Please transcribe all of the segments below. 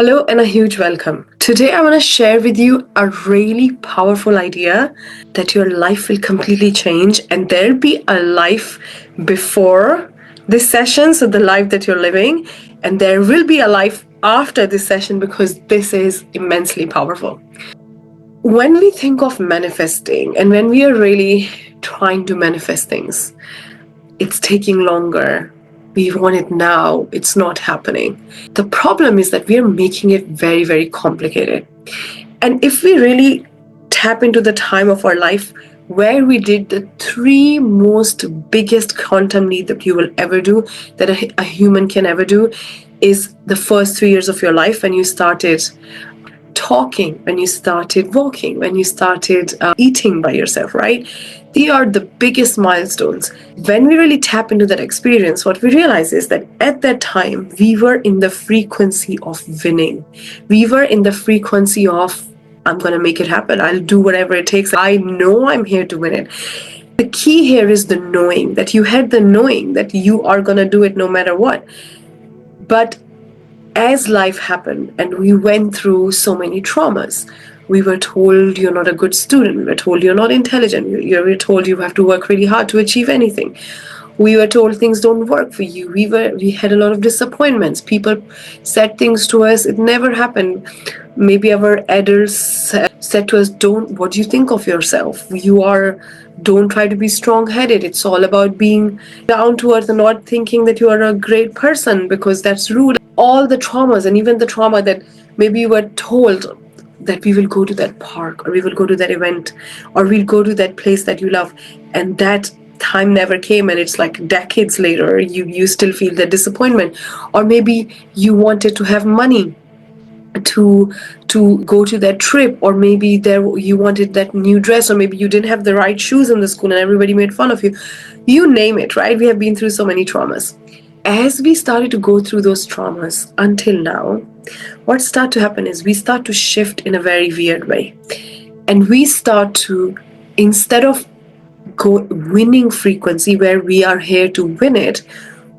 Hello and a huge welcome. Today I want to share with you a really powerful idea that your life will completely change and there'll be a life before this session, so the life that you're living, and there will be a life after this session because this is immensely powerful. When we think of manifesting and when we are really trying to manifest things, it's taking longer. We want it now. It's not happening. The problem is that we are making it very, very complicated. And if we really tap into the time of our life where we did the three most biggest quantum leap that you will ever do, that a human can ever do, is the first 3 years of your life when you started talking, when you started walking, when you started eating by yourself, right? They are the biggest milestones. When we really tap into that experience, what we realize is that at that time, we were in the frequency of winning. We were in the frequency of, I'm going to make it happen. I'll do whatever it takes. I know I'm here to win it. The key here is the knowing, that you had the knowing that you are going to do it no matter what. But as life happened and we went through so many traumas, we were told you're not a good student. We were told you're not intelligent. We were told you have to work really hard to achieve anything. We were told things don't work for you. We had a lot of disappointments. People said things to us. It never happened. Maybe our adults said to us, what do you think of yourself? Don't try to be strong-headed. It's all about being down to earth and not thinking that you are a great person because that's rude. All the traumas, and even the trauma that maybe you were told that we will go to that park or we will go to that event or we'll go to that place that you love, and that time never came, and it's like decades later you still feel the disappointment. Or maybe you wanted to have money to go to that trip, or maybe you wanted that new dress, or maybe you didn't have the right shoes in the school and everybody made fun of you. You name it, right? We have been through so many traumas. As we started to go through those traumas until now, what started to happen is we start to shift in a very weird way. And we start to, instead of winning frequency where we are here to win it,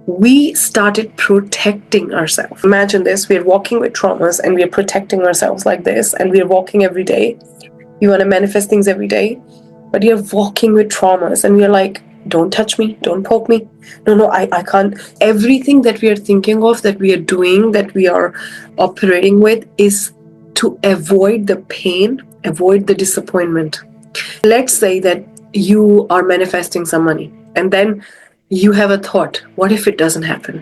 we started protecting ourselves. Imagine this, we're walking with traumas and we're protecting ourselves like this, and we're walking every day. You want to manifest things every day, but you're walking with traumas and we're like, don't touch me, don't poke me. No, I can't. Everything that we are thinking of, that we are doing, that we are operating with is to avoid the pain, avoid the disappointment. Let's say that you are manifesting some money and then you have a thought, what if it doesn't happen?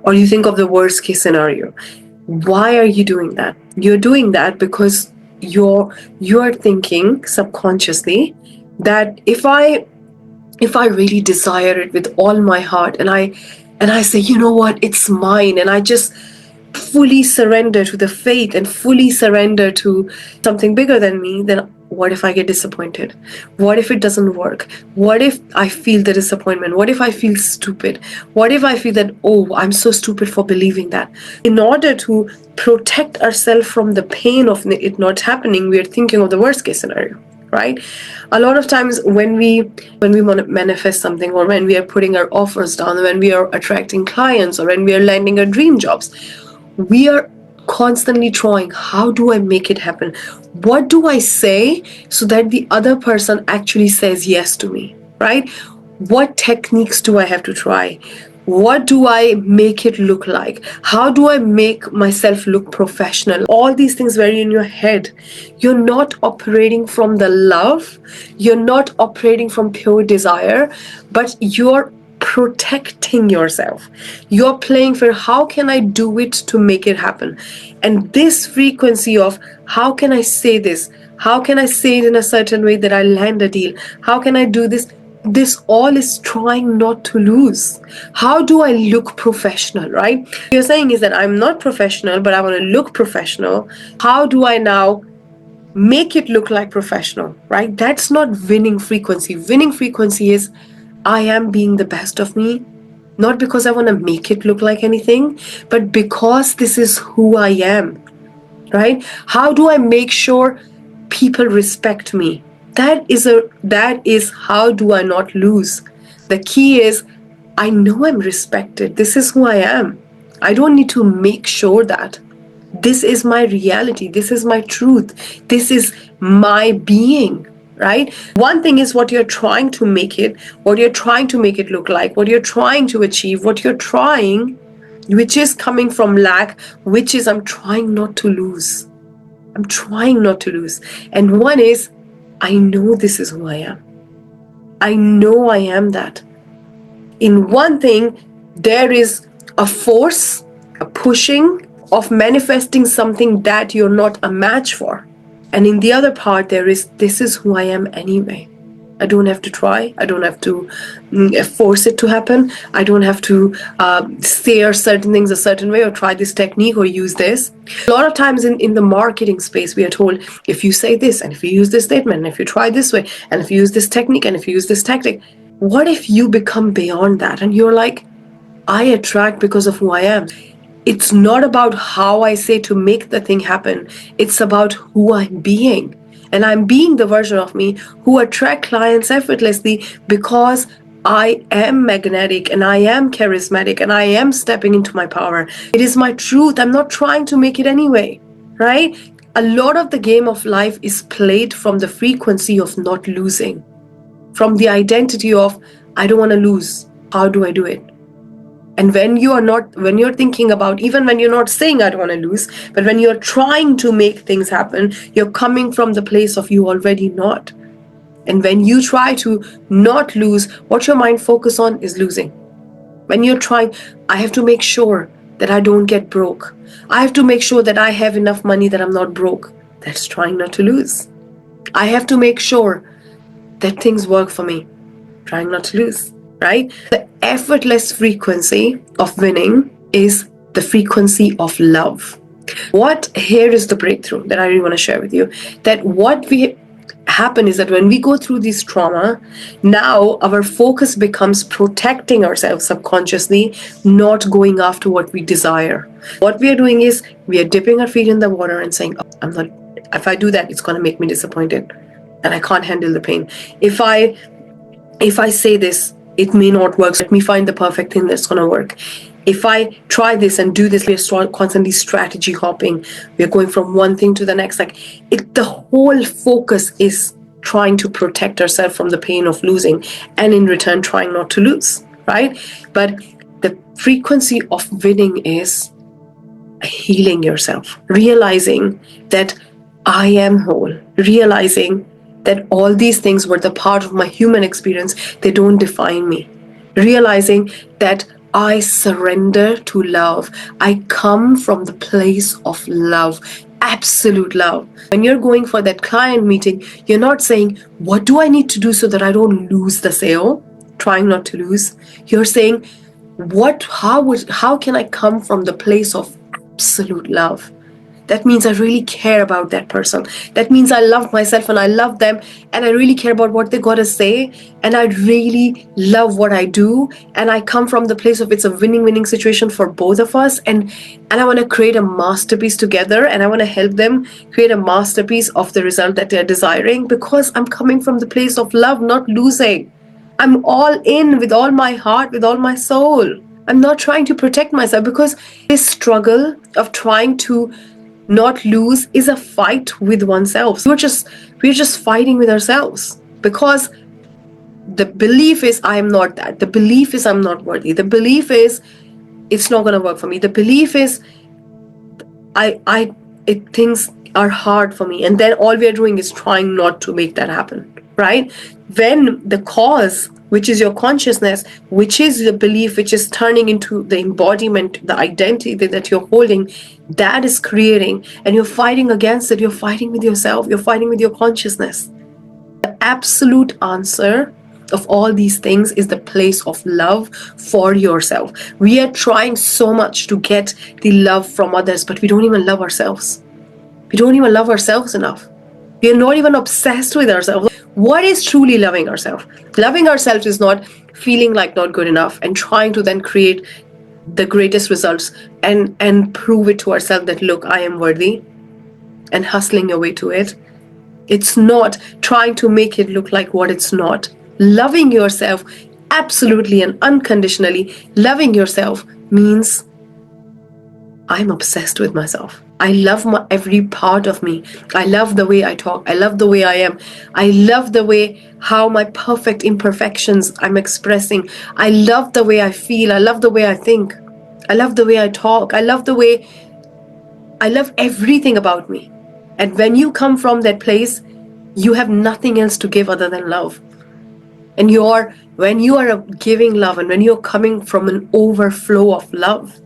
Or you think of the worst case scenario. Why are you doing that? You're doing that because you're thinking subconsciously that if I really desire it with all my heart and I say, you know what, it's mine, and I just fully surrender to the faith and fully surrender to something bigger than me, then what if I get disappointed? What if it doesn't work? What if I feel the disappointment? What if I feel stupid? What if I feel that, oh, I'm so stupid for believing that? In order to protect ourselves from the pain of it not happening, we are thinking of the worst case scenario. Right? A lot of times when we want to manifest something, or when we are putting our offers down, when we are attracting clients, or when we are landing our dream jobs, we are constantly trying, how do I make it happen? What do I say so that the other person actually says yes to me, right? What techniques do I have to try? What do I make it look like? How do I make myself look professional? All these things vary in your head. You're not operating from the love. You're not operating from pure desire, but you're protecting yourself. You're playing for, how can I do it to make it happen? And this frequency of, how can I say this? How can I say it in a certain way that I land a deal? How can I do this? This all is trying not to lose. How do I look professional, right? What you're saying is that I'm not professional, but I want to look professional. How do I now make it look like professional, right? That's not winning frequency. Winning frequency is, I am being the best of me, not because I want to make it look like anything, but because this is who I am, right? How do I make sure people respect me? That is how do I not lose? The key is, I know I'm respected. This is who I am. I don't need to make sure that. This is my reality. This is my truth. This is my being, right? One thing is what you're trying to make it, what you're trying to make it look like, what you're trying to achieve, what you're trying, which is coming from lack, which is I'm trying not to lose. I'm trying not to lose. And one is, I know this is who I am. I know I am that. In one thing, there is a force, a pushing of manifesting something that you're not a match for. And in the other part, there is, this is who I am anyway. I don't have to try. I don't have to force it to happen. I don't have to say certain things a certain way or try this technique or use this. A lot of times in the marketing space, we are told, if you say this, and if you use this statement, and if you try this way, and if you use this technique, and if you use this tactic, what if you become beyond that? And you're like, I attract because of who I am. It's not about how I say to make the thing happen. It's about who I'm being. And I'm being the version of me who attract clients effortlessly because I am magnetic and I am charismatic and I am stepping into my power. It is my truth. I'm not trying to make it anyway, right? A lot of the game of life is played from the frequency of not losing, from the identity of, I don't want to lose. How do I do it? And when you're thinking about, even when you're not saying I don't want to lose, but when you're trying to make things happen, you're coming from the place of you already not. And when you try to not lose, what your mind focus on is losing. When you're trying, I have to make sure that I don't get broke. I have to make sure that I have enough money that I'm not broke. That's trying not to lose. I have to make sure that things work for me. Trying not to lose. Right? The effortless frequency of winning is the frequency of love. Here is the breakthrough that I really want to share with you. That what we happen is that when we go through this trauma, now our focus becomes protecting ourselves subconsciously, not going after what we desire. What we are doing is we are dipping our feet in the water and saying, oh, if I do that, it's going to make me disappointed and I can't handle the pain. If I say this, it may not work. So let me find the perfect thing that's going to work. If I try this and do this, we're constantly strategy hopping. We're going from one thing to the next. The whole focus is trying to protect ourselves from the pain of losing, and in return, trying not to lose, right? But the frequency of winning is healing yourself, realizing that I am whole, realizing that all these things were the part of my human experience. They don't define me. Realizing that I surrender to love. I come from the place of love, absolute love. When you're going for that client meeting, you're not saying, what do I need to do so that I don't lose the sale? Trying not to lose. You're saying, how can I come from the place of absolute love? That means I really care about that person. That means I love myself and I love them and I really care about what they got to say and I really love what I do and I come from the place of it's a winning situation for both of us and I want to create a masterpiece together and I want to help them create a masterpiece of the result that they're desiring because I'm coming from the place of love, not losing. I'm all in with all my heart, with all my soul. I'm not trying to protect myself because this struggle of trying to not lose is a fight with oneself. We're just fighting with ourselves because the belief is I am not that. The belief is I'm not worthy. The belief is it's not going to work for me. The belief is things are hard for me. And then all we are doing is trying not to make that happen, right? When the cause, which is your consciousness, which is the belief, which is turning into the embodiment, the identity that you're holding, that is creating, and you're fighting against it, you're fighting with yourself, you're fighting with your consciousness. The absolute answer of all these things is the place of love for yourself. We are trying so much to get the love from others, but we don't even love ourselves. We don't even love ourselves enough. We are not even obsessed with ourselves. What is truly loving ourselves? Loving ourselves is not feeling like not good enough and trying to then create the greatest results and prove it to ourselves that, look, I am worthy and hustling your way to it. It's not trying to make it look like what it's not. Loving yourself absolutely and unconditionally, loving yourself means I'm obsessed with myself. I love every part of me. I love the way I talk. I love the way I am. I love the way how my perfect imperfections I'm expressing. I love the way I feel. I love the way I think. I love the way I talk. I love everything about me. And when you come from that place, you have nothing else to give other than love. And when you are giving love and when you're coming from an overflow of love,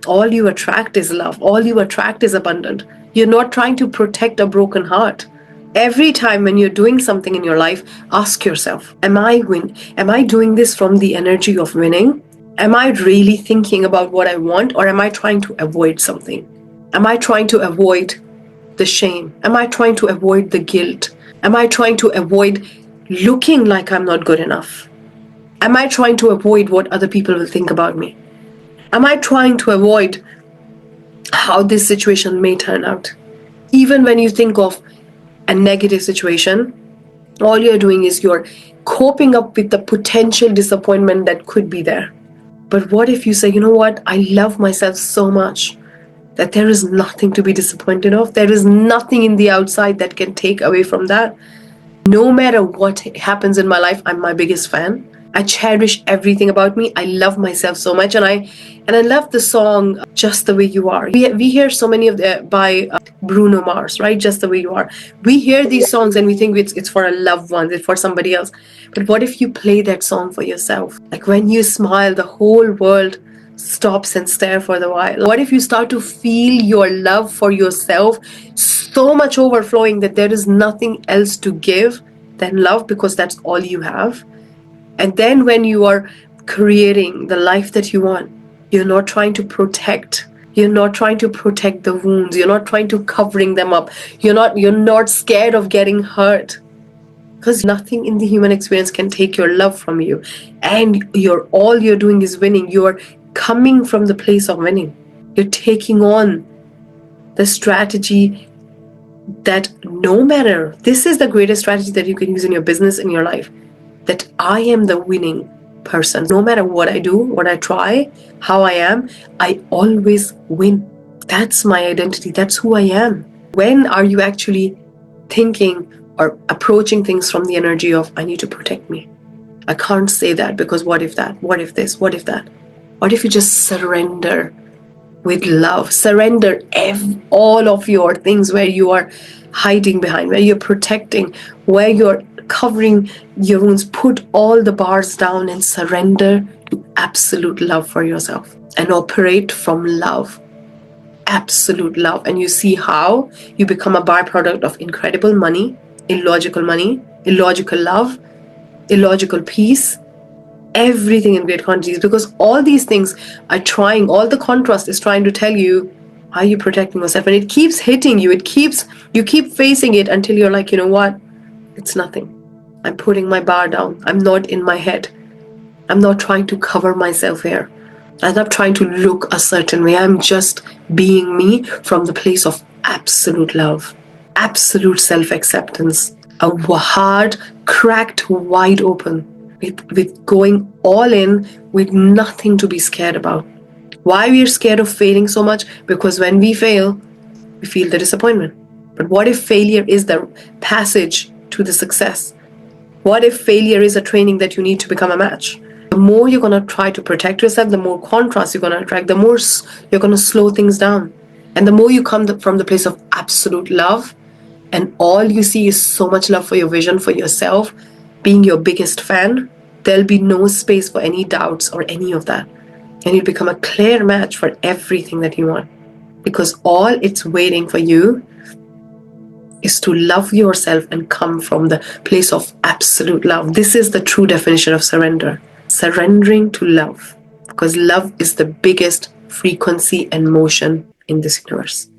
all you attract is love. All you attract is abundant. You're not trying to protect a broken heart. Every time when you're doing something in your life, ask yourself, am I doing this from the energy of winning? Am I really thinking about what I want, or am I trying to avoid something? Am I trying to avoid the shame? Am I trying to avoid the guilt? Am I trying to avoid looking like I'm not good enough? Am I trying to avoid what other people will think about me? Am I trying to avoid how this situation may turn out? Even when you think of a negative situation, all you're doing is you're coping up with the potential disappointment that could be there. But what if you say, you know what? I love myself so much that there is nothing to be disappointed of. There is nothing in the outside that can take away from that. No matter what happens in my life, I'm my biggest fan. I cherish everything about me. I love myself so much, and I love the song "Just the Way You Are." We hear so many of by Bruno Mars, right? "Just the Way You Are." We hear these songs and we think it's for a loved one, it's for somebody else. But what if you play that song for yourself? Like when you smile, the whole world stops and stare for the while. What if you start to feel your love for yourself so much overflowing that there is nothing else to give than love, because that's all you have? And then when you are creating the life that you want, you're not trying to protect. You're not trying to protect the wounds. You're not trying to covering them up. You're not scared of getting hurt. Because nothing in the human experience can take your love from you. And all you're doing is winning. You're coming from the place of winning. You're taking on the strategy that no matter, this is the greatest strategy that you can use in your business, in your life, that I am the winning person. No matter what I do, what I try, how I am, I always win. That's my identity. That's who I am. When are you actually thinking or approaching things from the energy of, I need to protect me? I can't say that because what if that? What if this? What if that? What if you just surrender with love? Surrender all of your things where you are hiding behind, where you're protecting, where you're covering your wounds. Put all the bars down and surrender to absolute love for yourself and operate from love. Absolute love. And you see how you become a byproduct of incredible money, illogical love, illogical peace, everything in great quantities, because all these things are trying, all the contrast is trying to tell you, are you protecting yourself? And it keeps hitting you. You keep facing it until you're like, you know what? It's nothing. I'm putting my bar down. I'm not in my head. I'm not trying to cover myself here. I'm not trying to look a certain way. I'm just being me from the place of absolute love, absolute self-acceptance, a heart cracked wide open, with going all in, with nothing to be scared about. Why we are scared of failing so much? Because when we fail, we feel the disappointment. But what if failure is the passage to the success? What if failure is a training that you need to become a match? The more you're going to try to protect yourself, the more contrast you're going to attract, the more you're going to slow things down. And the more you come from the place of absolute love, and all you see is so much love for your vision, for yourself, being your biggest fan, there'll be no space for any doubts or any of that. And you'll become a clear match for everything that you want. Because all it's waiting for you is to love yourself and come from the place of absolute love. This is the true definition of surrender. Surrendering to love. Because love is the biggest frequency and motion in this universe.